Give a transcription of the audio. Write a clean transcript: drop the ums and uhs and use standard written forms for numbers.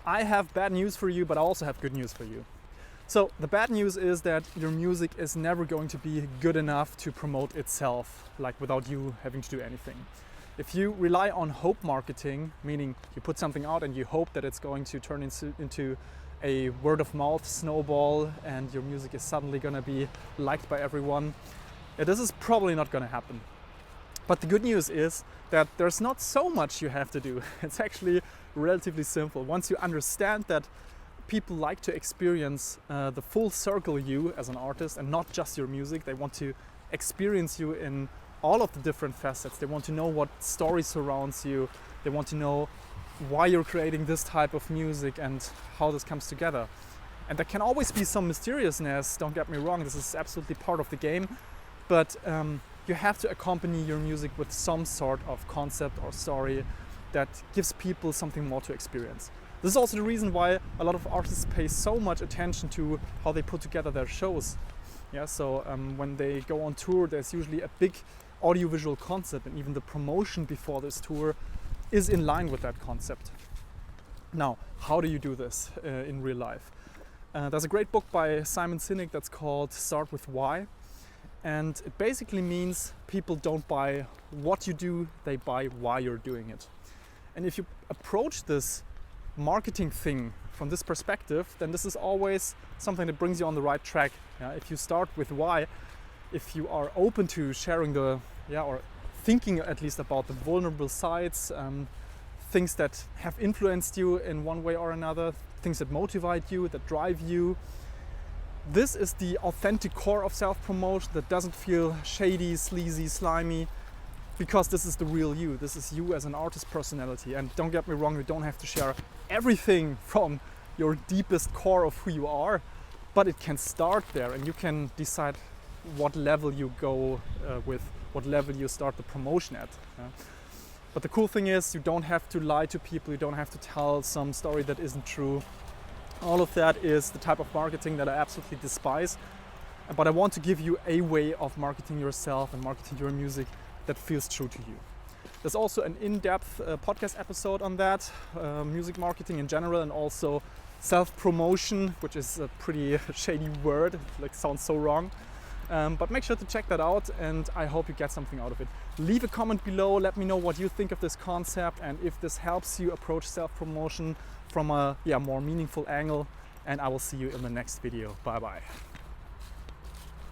I have bad news for you, but I also have good news for you. So the bad news is that your music is never going to be good enough to promote itself, like without you having to do anything. If you rely on hope marketing, meaning you put something out and you hope that it's going to turn into a word of mouth snowball and your music is suddenly going to be liked by everyone, this is probably not going to happen. But the good news is that there's not so much you have to do. It's actually relatively simple. Once you understand that people like to experience the full circle you as an artist and not just your music, they want to experience you in all of the different facets. They want to know what story surrounds you. They want to know why you're creating this type of music and how this comes together. And there can always be some mysteriousness, don't get me wrong, this is absolutely part of the game, but you have to accompany your music with some sort of concept or story that gives people something more to experience. This is also the reason why a lot of artists pay so much attention to how they put together their shows. Yeah, so when they go on tour, there's usually a big audiovisual concept, and even the promotion before this tour is in line with that concept. Now, how do you do this in real life? There's a great book by Simon Sinek that's called Start With Why. And it basically means people don't buy what you do, they buy why you're doing it. And if you approach this marketing thing from this perspective, then this is always something that brings you on the right track. If you start with why, if you are open to sharing or thinking at least about the vulnerable sides, things that have influenced you in one way or another, things that motivate you, that drive you, this is the authentic core of self-promotion that doesn't feel shady, sleazy, slimy, because this is the real you. This is you as an artist personality. And don't get me wrong, you don't have to share everything from your deepest core of who you are, but it can start there and you can decide what level you go with, what level you start the promotion at. But the cool thing is you don't have to lie to people, you don't have to tell some story that isn't true. All of that is the type of marketing that I absolutely despise. But I want to give you a way of marketing yourself and marketing your music that feels true to you. There's also an in-depth podcast episode on that, music marketing in general, and also self-promotion, which is a pretty shady word, like sounds so wrong. But make sure to check that out, and I hope you get something out of it. Leave a comment below, let me know what you think of this concept and if this helps you approach self-promotion from a more meaningful angle, and I will see you in the next video. Bye bye.